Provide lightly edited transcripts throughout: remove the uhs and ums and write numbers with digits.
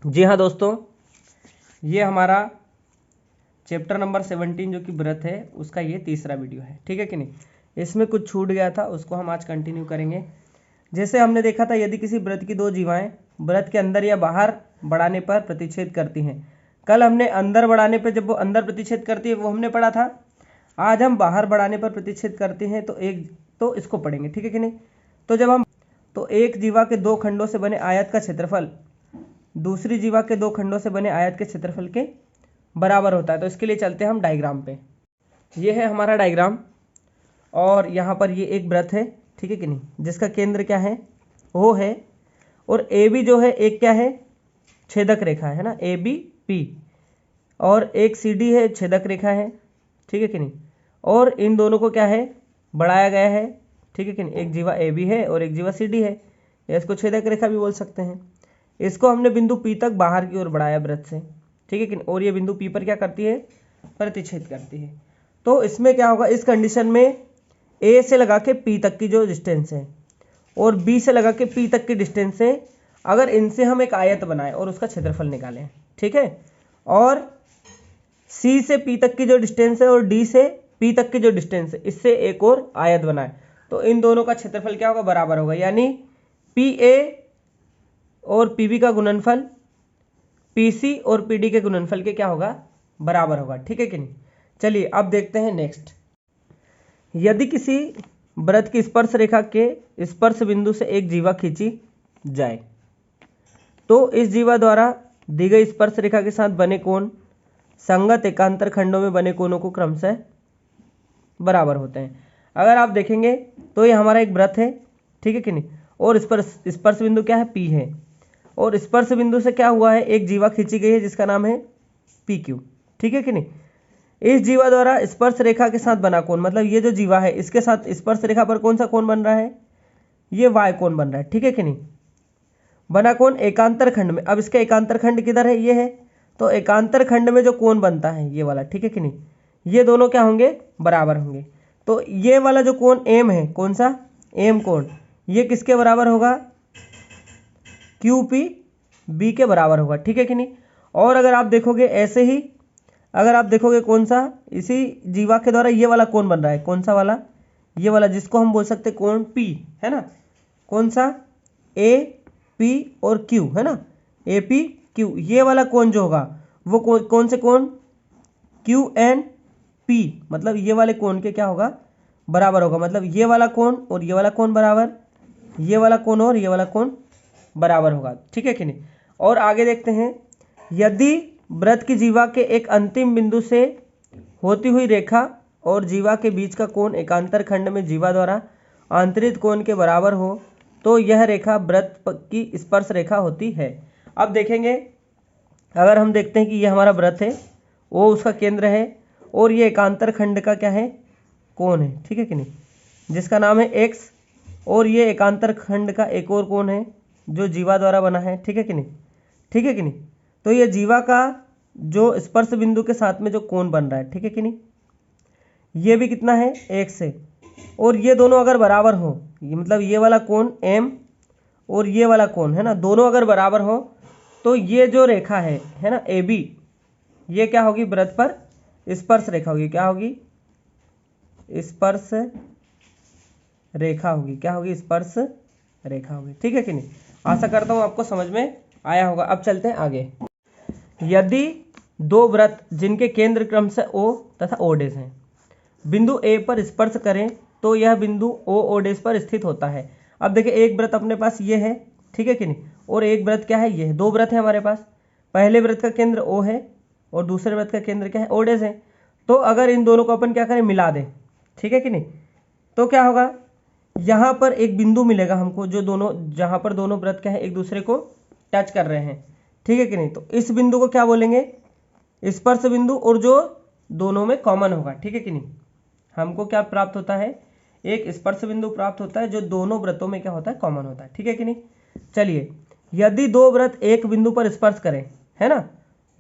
जी हाँ दोस्तों, ये हमारा चैप्टर नंबर 17 जो कि व्रत है उसका ये तीसरा वीडियो है, ठीक है कि नहीं। इसमें कुछ छूट गया था, उसको हम आज कंटिन्यू करेंगे। जैसे हमने देखा था, यदि किसी व्रत की दो जीवाएं व्रत के अंदर या बाहर बढ़ाने पर प्रतिच्छेद करती हैं। कल हमने अंदर बढ़ाने पर, जब वो अंदर प्रतिच्छेद करती है वो हमने पढ़ा था। आज हम बाहर बढ़ाने पर प्रतिच्छेद करते हैं तो इसको पढ़ेंगे, ठीक है कि नहीं। तो एक जीवा के दो खंडों से बने आयत का क्षेत्रफल दूसरी जीवा के दो खंडों से बने आयत के क्षेत्रफल के बराबर होता है। तो इसके लिए चलते हैं हम डायग्राम पे। ये है हमारा डायग्राम और यहाँ पर ये एक वृत्त है, ठीक है कि नहीं, जिसका केंद्र क्या है, ओ है। और ए बी जो है एक क्या है, छेदक रेखा है ना, ए बी पी। और एक सी डी है, छेदक रेखा है, ठीक है कि नहीं। और इन दोनों को क्या है, बढ़ाया गया है, ठीक है कि नहीं। एक जीवा ए बी है और एक जीवा सी डी है, या इसको छेदक रेखा भी बोल सकते हैं। इसको हमने बिंदु पी तक बाहर की ओर बढ़ाया वृत्त से, ठीक है कि नहीं। और ये बिंदु पी पर क्या करती है, प्रतिच्छेद करती है। तो इसमें क्या होगा, इस कंडीशन में ए से लगा के पी तक की जो डिस्टेंस है और बी से लगा के पी तक की डिस्टेंस है, अगर इनसे हम एक आयत बनाएं और उसका क्षेत्रफल निकालें, ठीक है। और सी से पी तक की जो डिस्टेंस है और डी से पी तक की जो डिस्टेंस है, इससे एक और आयत बनाएं, तो इन दोनों का क्षेत्रफल क्या होगा, बराबर होगा। यानी पी ए और पी बी का गुणनफल पी सी और पी डी के गुणनफल के क्या होगा, बराबर होगा, ठीक है कि नहीं। चलिए अब देखते हैं नेक्स्ट। यदि किसी वृत्त की स्पर्श रेखा के स्पर्श बिंदु से एक जीवा खींची जाए तो इस जीवा द्वारा दी गई स्पर्श रेखा के साथ बने कोण संगत एकांतर खंडों में बने कोणों को क्रमशः बराबर होते हैं। अगर आप देखेंगे तो ये हमारा एक वृत्त है, ठीक है कि नहीं। और स्पर्श बिंदु क्या है, पी है। और स्पर्श बिंदु से क्या हुआ है, एक जीवा खींची गई है जिसका नाम है पी क्यू, ठीक है कि नहीं। इस जीवा द्वारा स्पर्श रेखा के साथ बना कोण, मतलब ये जो जीवा है इसके साथ स्पर्श रेखा पर कौन सा कोण बन रहा है, ये वाय कोण बन रहा है, ठीक है कि नहीं। बना कोण एकांतर खंड में। अब इसका एकांतर खंड किधर है, ये है। तो एकांतर खंड में जो कोण बनता है ये वाला, ठीक है कि नहीं, ये दोनों क्या होंगे, बराबर होंगे। तो ये वाला जो कोण एम है, कौन सा, एम कोण, ये किसके बराबर होगा, क्यू पी बी के बराबर होगा, ठीक है कि नहीं। और अगर आप देखोगे ऐसे ही, अगर आप देखोगे कौन सा, इसी जीवा के द्वारा ये वाला कोण बन रहा है, कौन सा वाला, ये वाला, जिसको हम बोल सकते हैं कोण पी, है ना। कौन सा, ए पी और क्यू, है ना, ए पी क्यू। ये वाला कोण जो होगा वो कौन से कोण, क्यू एन पी, मतलब ये वाले कोण के क्या होगा, बराबर होगा। मतलब ये वाला कोण और ये वाला कोण बराबर, ये वाला कोण और ये वाला कोण बराबर होगा, ठीक है कि नहीं। और आगे देखते हैं, यदि वृत्त की जीवा के एक अंतिम बिंदु से होती हुई रेखा और जीवा के बीच का कोण एकांतर खंड में जीवा द्वारा आंतरिक कोण के बराबर हो तो यह रेखा वृत्त की स्पर्श रेखा होती है। अब देखेंगे, अगर हम देखते हैं कि यह हमारा वृत्त है, वो उसका केंद्र है और ये एकांतर खंड का क्या है, कोण है, ठीक है कि नहीं, जिसका नाम है एक्स। और ये एकांतर खंड का एक और कोण है जो जीवा द्वारा बना है, ठीक है कि नहीं, ठीक है कि नहीं। तो ये जीवा का जो स्पर्श बिंदु के साथ में जो कोण बन रहा है, ठीक है कि नहीं, ये भी कितना है, एक्स है। और ये दोनों अगर बराबर हो, ये मतलब ये वाला कोण एम और ये वाला कोण है ना, दोनों अगर बराबर हो तो ये जो रेखा है ना, ए बी, ये क्या होगी, वृत्त पर स्पर्श रेखा होगी। क्या होगी, स्पर्श रेखा होगी। क्या होगी, स्पर्श रेखा होगी, ठीक है कि नहीं। आशा करता हूँ आपको समझ में आया होगा। अब चलते हैं आगे। यदि दो वृत्त जिनके केंद्र क्रमशः ओ तथा ओ डैश हैं बिंदु ए पर स्पर्श करें तो यह बिंदु ओ डैश पर स्थित होता है। अब देखिए, एक वृत्त अपने पास ये है, ठीक है कि नहीं, और एक वृत्त क्या है, ये है। दो वृत्त है हमारे पास, पहले वृत्त का केंद्र ओ है और दूसरे वृत्त का केंद्र क्या है, ओ डैश है। तो अगर इन दोनों को अपन क्या करें, मिला दें, ठीक है कि नहीं, तो क्या होगा, यहाँ पर एक बिंदु मिलेगा हमको, जो दोनों, जहाँ पर दोनों वृत्त क्या है एक दूसरे को टच कर रहे हैं, ठीक है कि नहीं। तो इस बिंदु को क्या बोलेंगे, स्पर्श बिंदु, और जो दोनों में कॉमन होगा, ठीक है कि नहीं। हमको क्या प्राप्त होता है, एक स्पर्श बिंदु प्राप्त होता है जो दोनों वृत्तों में क्या होता है, कॉमन होता है, ठीक है कि नहीं। चलिए, यदि दो वृत्त एक बिंदु पर स्पर्श करें, है ना,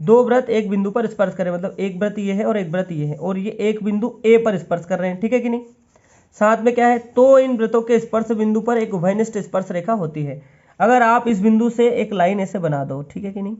दो वृत्त एक बिंदु पर स्पर्श करें, मतलब एक वृत्त ये है और एक वृत्त ये है, और ये एक बिंदु ए पर स्पर्श कर रहे हैं, ठीक है कि नहीं। साथ में क्या है, तो इन वृत्तों के स्पर्श बिंदु पर एक उभयनिष्ठ स्पर्श रेखा होती है। अगर आप इस बिंदु से एक लाइन ऐसे बना दो, ठीक है कि नहीं,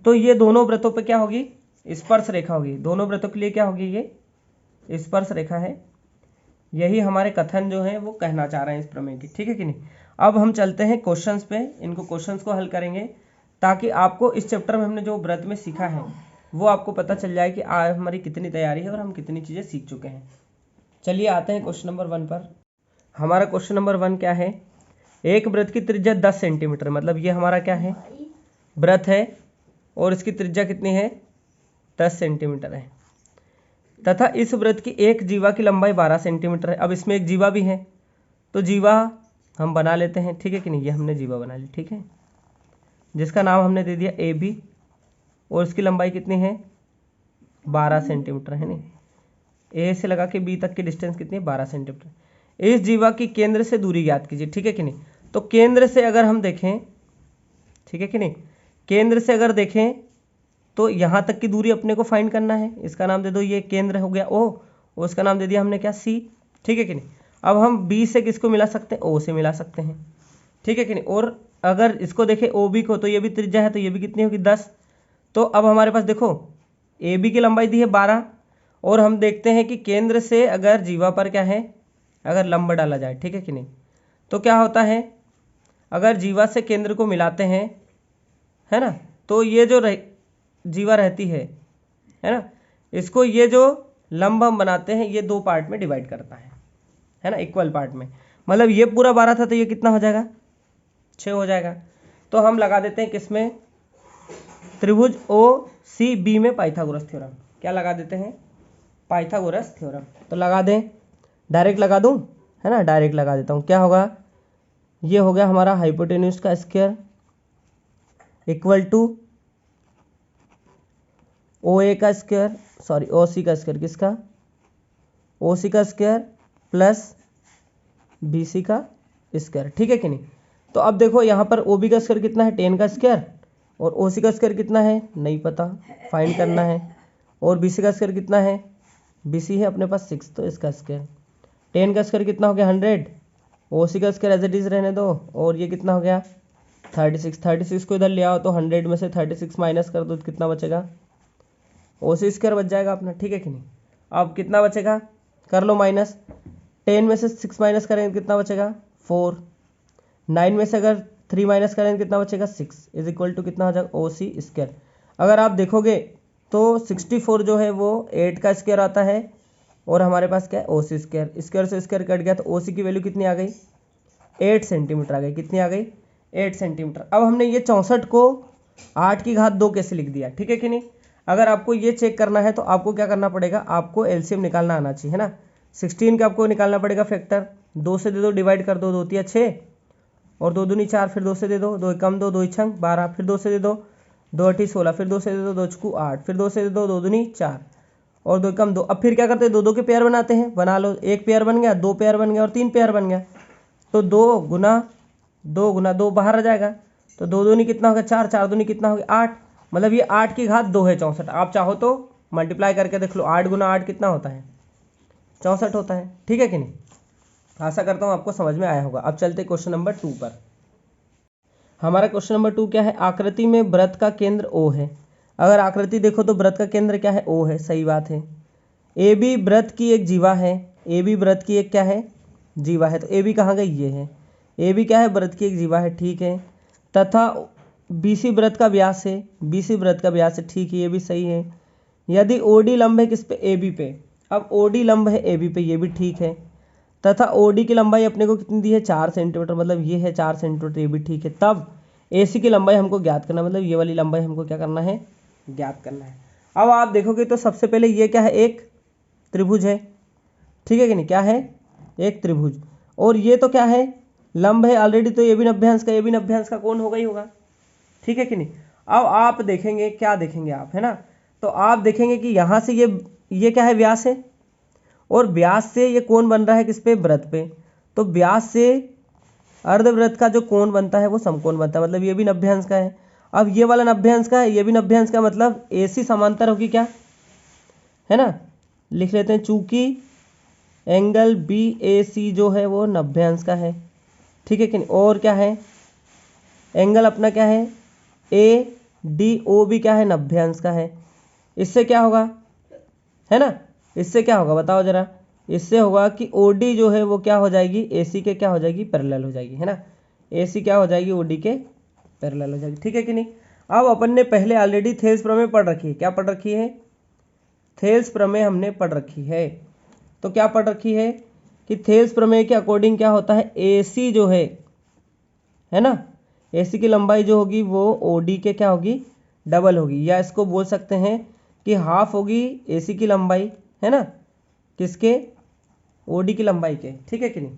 तो ये दोनों वृत्तों पे क्या होगी, स्पर्श रेखा होगी। दोनों वृत्तों के लिए क्या होगी, ये स्पर्श रेखा है। यही हमारे कथन जो है वो कहना चाह रहे हैं इस प्रमेय की, ठीक है कि नहीं। अब हम चलते हैं क्वेश्चंस पे, इनको क्वेश्चंस को हल करेंगे ताकि आपको इस चैप्टर में हमने जो व्रत में सीखा है वो आपको पता चल जाए कि आज हमारी कितनी तैयारी है और हम कितनी चीज़ें सीख चुके हैं। चलिए आते हैं क्वेश्चन नंबर 1 पर। हमारा क्वेश्चन नंबर 1 क्या है, एक वृत्त की त्रिज्या 10 सेंटीमीटर, मतलब ये हमारा क्या है, वृत्त है और इसकी त्रिज्या कितनी है, 10 सेंटीमीटर है, तथा इस वृत्त की एक जीवा की लंबाई 12 सेंटीमीटर है। अब इसमें एक जीवा भी है, तो जीवा हम बना लेते हैं, ठीक है कि नहीं, ये हमने जीवा बना ली, ठीक है, जिसका नाम हमने दे दिया ए बी, और इसकी लंबाई कितनी है, 12 सेंटीमीटर है नहीं, ए से लगा के बी तक की डिस्टेंस कितनी है, 12 सेंटीमीटर। इस जीवा की केंद्र से दूरी ज्ञात कीजिए, ठीक है कि नहीं। तो केंद्र से अगर हम देखें, ठीक है कि नहीं, केंद्र से अगर देखें तो यहाँ तक की दूरी अपने को फाइंड करना है, इसका नाम दे दो, ये केंद्र हो गया ओ, और उसका नाम दे दिया हमने क्या, सी, ठीक है कि नहीं। अब हम बी से किसको मिला सकते हैं, ओ से मिला सकते हैं, ठीक है कि नहीं। और अगर इसको देखें ओ बी को, तो ये भी त्रिज्या है, तो ये भी कितनी होगी, 10। तो अब हमारे पास देखो ए बी की लंबाई दी है 12, और हम देखते हैं कि केंद्र से अगर जीवा पर क्या है, अगर लंब डाला जाए, ठीक है कि नहीं, तो क्या होता है, अगर जीवा से केंद्र को मिलाते हैं, है ना, तो ये जो जीवा रहती है ना, इसको ये जो लंब हम बनाते हैं ये 2 पार्ट में डिवाइड करता है ना, इक्वल पार्ट में। मतलब ये पूरा 12 था तो ये कितना हो जाएगा, 6 हो जाएगा। तो हम लगा देते हैं किसमें, त्रिभुज ओ सी बी में पाइथागोरस थ्योरम। क्या लगा देते हैं, पाइथागोरस थ्योरम। तो लगा दें, डायरेक्ट लगा दूं, है ना, डायरेक्ट लगा देता हूं। क्या होगा, ये हो गया हमारा हाइपोटेन्यूज का स्क्वायर इक्वल टू ओ ए का स्क्वायर, सॉरी ओ सी का स्क्वायर, किसका, ओ सी का स्क्वायर प्लस बी सी का स्क्वायर, ठीक है कि नहीं। तो अब देखो यहाँ पर ओ बी का स्क्वायर कितना है, 10 का स्क्वायर, और ओ सी का स्क्वायर कितना है, नहीं पता, फाइंड करना है। और बी सी का स्क्वायर कितना है, बी सी है अपने पास 6, तो इसका स्क्वायर 10 का स्क्वायर कितना हो गया, 100, ओ सी का स्क्वायर एज इट इज रहने दो, और ये कितना हो गया 36 को इधर ले आओ, तो 100 में से 36 माइनस कर दो तो कितना बचेगा, ओ सी स्क्वायर बच जाएगा अपना, ठीक है कि नहीं। अब कितना बचेगा, कर लो माइनस, 10 में से 6 माइनस करेंगे कितना बचेगा 4, 9 में से अगर 3 माइनस करेंगे कितना बचेगा 6, इज इक्वल टू कितना हो जाएगा ओ सी स्क्वायर। अगर आप देखोगे तो 64 जो है वो 8 का स्क्वायर आता है, और हमारे पास क्या है ओ सी स्क्वायर, स्क्वायर से स्क्वायर कट गया, तो ओ सी की वैल्यू कितनी आ गई, 8 सेंटीमीटर आ गई, कितनी आ गई, 8 सेंटीमीटर। अब हमने ये 64 को 8 की घात 2 कैसे लिख दिया, ठीक है कि नहीं। अगर आपको ये चेक करना है तो आपको क्या करना पड़ेगा, आपको एलसीएम निकालना आना चाहिए, है ना। 16 का आपको निकालना पड़ेगा फैक्टर, 2 से दे दो, डिवाइड कर दो, 2 तिया 6 और 2 दूनी 4, फिर 2 से दे दो, 2 कम 2, 2 छंग 12, फिर 2 से दे दो, 2 अठी 16, फिर 2 से दे दो, 2 छकू 8, फिर 2 से दे दो, 2 दूनी 4 और 2 कम 2। अब फिर क्या करते हैं, 2 2 के पेयर बनाते हैं, बना लो, 1 पेयर बन गया, 2 पेयर बन गया और 3 पेयर बन गया, तो 2 गुना 2 बाहर आ जाएगा, तो 2 दूनी कितना हो गया 4, 4 दूनी कितना हो गया 8, मतलब ये 8 की घात 2 है 64। आप चाहो तो मल्टीप्लाई करके देख लो, 8 गुना 8 कितना होता है 64 होता है, ठीक है कि नहीं। आशा करता हूँ आपको समझ में आया होगा। अब चलते क्वेश्चन नंबर 2 पर। हमारा क्वेश्चन नंबर 2 क्या है, आकृति में वृत्त का केंद्र ओ है। अगर आकृति देखो तो वृत्त का केंद्र क्या है, ओ है, सही बात है। ए बी वृत्त की एक जीवा है, ए बी वृत्त की एक क्या है, जीवा है, तो ए बी कहाँ गई, ये है, ए बी क्या है, वृत्त की एक जीवा है, ठीक है। तथा बी सी वृत्त का व्यास है, बी सी वृत्त का व्यास है, ठीक है, ये भी सही है। यदि ओ डी लंब है किस पे, ए बी पे, अब ओ डी लंब है ए बी पे, ये भी ठीक है। तथा ओ डी की लंबाई अपने को कितनी दी है, 4 सेंटीमीटर, मतलब ये है 4 सेंटीमीटर, ये भी ठीक है। तब ए सी की लंबाई हमको ज्ञात करना, मतलब ये वाली लंबाई हमको क्या करना है, ज्ञात करना है। अब आप देखोगे तो सबसे पहले ये क्या है, एक त्रिभुज है, ठीक है कि नहीं, क्या है, एक त्रिभुज, और ये तो क्या है, लंब है ऑलरेडी, तो ये भी नभ्यांश का, ये भी नभ्यांश का कोण होगा ही होगा, ठीक है कि नहीं। अब आप देखेंगे, क्या देखेंगे आप, है ना, तो आप देखेंगे कि यहाँ से ये क्या है, व्यास है, और व्यास से ये कोण बन रहा है किस पे, वृत्त पे, तो व्यास से अर्धवृत्त का जो कोण बनता है वो समकोण बनता है, मतलब ये भी नभ्यांश का है। अब ये वाला नभ्यांश का है, ये भी नभ्यांश का, मतलब AC समांतर होगी क्या, है ना, लिख लेते हैं, चूंकि एंगल BAC जो है वो नभ्यांश का है, ठीक है कि नहीं। और क्या है, एंगल अपना क्या है ए डी ओ भी क्या है 90 अंश का है। इससे क्या होगा, है ना, इससे क्या होगा बताओ जरा। इससे होगा कि ओ डी जो है वो क्या हो जाएगी ए सी के क्या हो जाएगी पैरेलल हो जाएगी, है ना। ए सी क्या हो जाएगी ओ डी के पैरेलल हो जाएगी, ठीक है कि नहीं। अब अपन ने पहले ऑलरेडी थेल्स प्रमेय पढ़ रखी है। क्या पढ़ रखी है, थेल्स प्रमेय हमने पढ़ रखी है। तो क्या पढ़ रखी है कि थेल्स प्रमेय के अकॉर्डिंग क्या होता है, ए सी जो है ना, ए सी की लंबाई जो होगी वो ओ डी के क्या होगी डबल होगी, या इसको बोल सकते हैं कि हाफ होगी ए सी की लंबाई, है ना, किसके ओ डी की लंबाई के, ठीक है कि नहीं।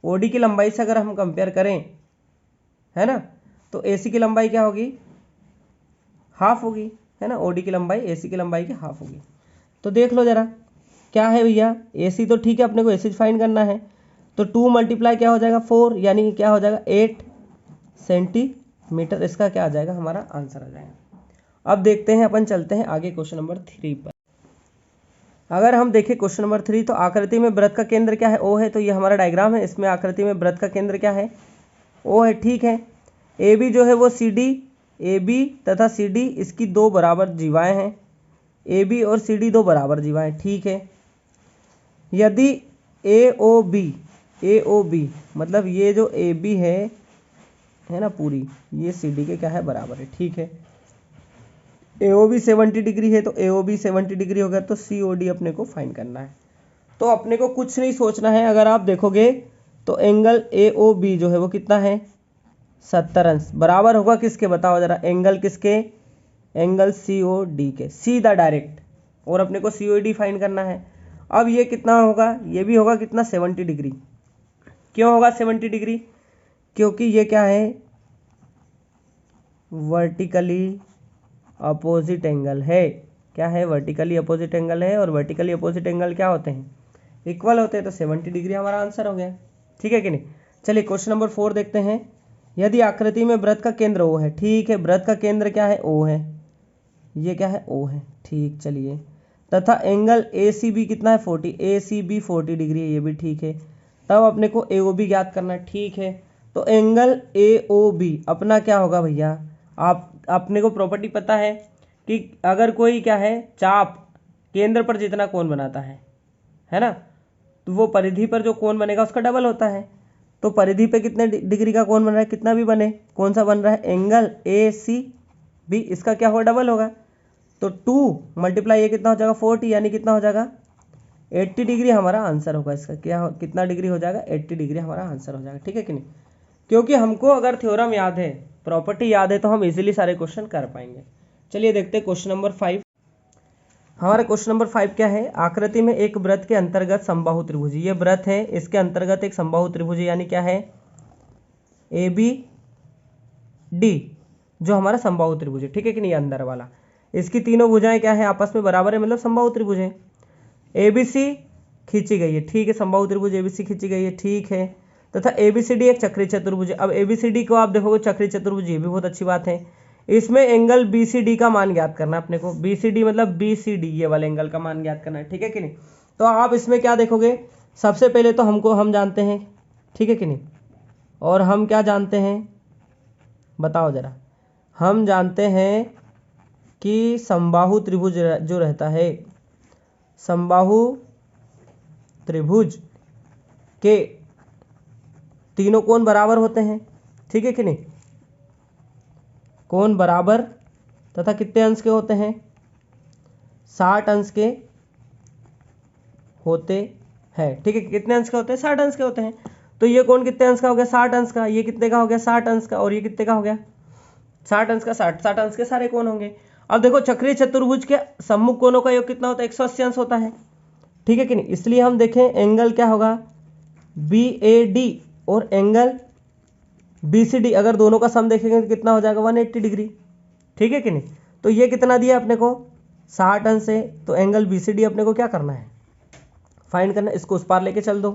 ओ डी की लंबाई से अगर हम कंपेयर करें, है ना, तो ए सी की लंबाई क्या होगी हाफ होगी, है ना, ओ डी की लंबाई ए सी की लंबाई की हाफ होगी। तो देख लो जरा क्या है भैया, ए सी तो ठीक है अपने को ए सी फाइंड करना है, तो 2 मल्टीप्लाई क्या हो जाएगा 4, यानी क्या हो जाएगा 8 सेंटीमीटर। इसका क्या आ जाएगा हमारा आंसर आ जाएगा। अब देखते हैं अपन चलते हैं आगे क्वेश्चन नंबर 3 पर। अगर हम देखें क्वेश्चन नंबर 3, तो आकृति में वृत्त का केंद्र क्या है ओ है। तो ये हमारा डायग्राम है, इसमें आकृति में वृत्त का केंद्र क्या है ओ है, ठीक है। ए बी जो है वो सी डी, ए बी तथा सी डी इसकी 2 बराबर जीवाएँ हैं, ए बी और सी डी 2 बराबर जीवाएँ, ठीक है। यदि ए ओ बी मतलब ये जो ए बी है ना पूरी, ये सी डी के क्या है बराबर है, ठीक है। ए ओ बी 70 डिग्री है, तो ए ओ बी 70 डिग्री हो गया, तो सी ओ डी अपने को फाइंड करना है। तो अपने को कुछ नहीं सोचना है, अगर आप देखोगे तो एंगल ए ओ बी जो है वो कितना है 70 अंश, बराबर होगा किसके बताओ जरा, एंगल किसके, एंगल सी ओ डी के, सीधा डायरेक्ट। और अपने को सी ओ डी फाइंड करना है। अब ये कितना होगा, ये भी होगा कितना 70 डिग्री। क्यों होगा 70 डिग्री, क्योंकि ये क्या है वर्टिकली अपोजिट एंगल है। क्या है, वर्टिकली अपोजिट एंगल है, और वर्टिकली अपोजिट एंगल क्या होते हैं इक्वल होते हैं, तो 70 डिग्री हमारा आंसर हो गया, ठीक है कि नहीं। चलिए क्वेश्चन नंबर 4 देखते हैं। यदि आकृति में वृत्त का केंद्र ओ है, ठीक है, वृत्त का केंद्र क्या है ओ है, ये क्या है ओ है, ठीक, चलिए, तथा एंगल ए सी बी कितना है 40, ए सी बी 40 डिग्री है, ये भी ठीक है। तब अपने को ए ओ बी ज्ञात करना है, ठीक है। तो एंगल ए ओ बी अपना क्या होगा भैया, आप अपने को प्रॉपर्टी पता है कि अगर कोई क्या है चाप केंद्र पर जितना कोण बनाता है ना, तो वो परिधि पर जो कोण बनेगा उसका डबल होता है। तो परिधि पे कितने डिग्री का कोण बन रहा है, कितना भी बने, कौन सा बन रहा है एंगल ए सी बी, इसका क्या होगा डबल होगा। तो 2 मल्टीप्लाई ये कितना हो जाएगा 40, यानी कितना हो जाएगा 80 डिग्री हमारा आंसर होगा। इसका क्या कितना डिग्री हो जाएगा 80 डिग्री हमारा आंसर हो जाएगा, ठीक है कि नहीं। क्योंकि हमको अगर थ्योरम याद है, प्रॉपर्टी याद है, तो हम इजीली सारे क्वेश्चन कर पाएंगे। चलिए देखते हैं क्वेश्चन नंबर 5। हमारा क्वेश्चन नंबर 5 क्या है, आकृति में एक वृत्त के अंतर्गत समबाहु त्रिभुज, ये वृत्त है, इसके अंतर्गत एक समबाहु त्रिभुज, यानी क्या है ए बी डी जो हमारा समबाहु त्रिभुज है, ठीक है कि नहीं, अंदर वाला। इसकी तीनों भुजाएं क्या है आपस में बराबर है, मतलब समबाहु त्रिभुज है। ए बी सी खींची गई है, ठीक है, समबाहु त्रिभुज ए बी सी खींची गई है, ठीक है। तथा ए बी सी डी एक चक्रीय चतुर्भुज है। अब ए बी सी डी को आप देखोगे चक्रीय चतुर्भुज, ये भी बहुत अच्छी बात है। इसमें एंगल बी सी डी का मान ज्ञात करना है अपने को, बी सी डी मतलब बी सी डी ये वाले एंगल का मान ज्ञात करना है, ठीक है कि नहीं। तो आप इसमें क्या देखोगे, सबसे पहले तो हम जानते हैं, ठीक है कि नहीं, और हम क्या जानते हैं बताओ जरा, हम जानते हैं कि समबाहु त्रिभुज जो रहता है, समबाहु त्रिभुज के तीनों कोण बराबर होते हैं, ठीक है कि नहीं, कोण बराबर तथा कितने अंश के होते हैं 60 अंश के होते हैं, ठीक है, कितने अंश के होते हैं 60 अंश के होते हैं। तो ये कोण कितने अंश का हो गया 60 अंश का, ये कितने का हो गया 60 अंश का, और ये कितने का हो गया 60 अंश का, 60 अंश के सारे कोण होंगे। अब देखो चक्रीय चतुर्भुज के सम्मुख कोणों का योग कितना होता है 180 अंश होता है, ठीक है कि नहीं। इसलिए हम देखें एंगल क्या होगा बी ए डी और एंगल बी सी डी, अगर दोनों का सम देखेंगे तो कितना हो जाएगा 180 डिग्री, ठीक है कि नहीं। तो ये कितना दिया अपने को 60 अंश है, तो एंगल बी सी डी अपने को क्या करना है फाइंड करना है, इसको उस पार लेके चल दो।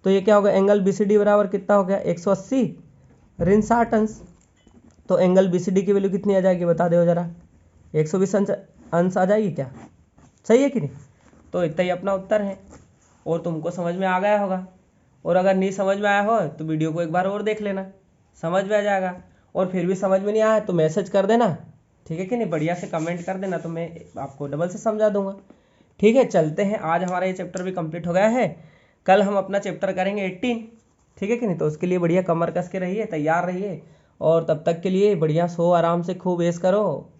तो ये क्या होगा एंगल बी सी डी बराबर कितना हो गया 180 ऋण 60 अंश। तो एंगल बी सी डी की वैल्यू कितनी आ जाएगी बता दो जरा, 120 अंश आ जाएगी क्या, सही है कि नहीं। तो इतना ही अपना उत्तर है, और तुमको समझ में आ गया होगा। और अगर नहीं समझ में आया हो तो वीडियो को एक बार और देख लेना, समझ में आ जाएगा। और फिर भी समझ में नहीं आया तो मैसेज कर देना, ठीक है कि नहीं, बढ़िया से कमेंट कर देना, तो मैं आपको डबल से समझा दूंगा। ठीक है, चलते हैं, आज हमारा ये चैप्टर भी कंप्लीट हो गया है, कल हम अपना चैप्टर करेंगे 18, ठीक है कि नहीं। तो उसके लिए बढ़िया कमर कस के रहिए, तैयार रहिए, और तब तक के लिए बढ़िया सो आराम से, खूब ऐश करो,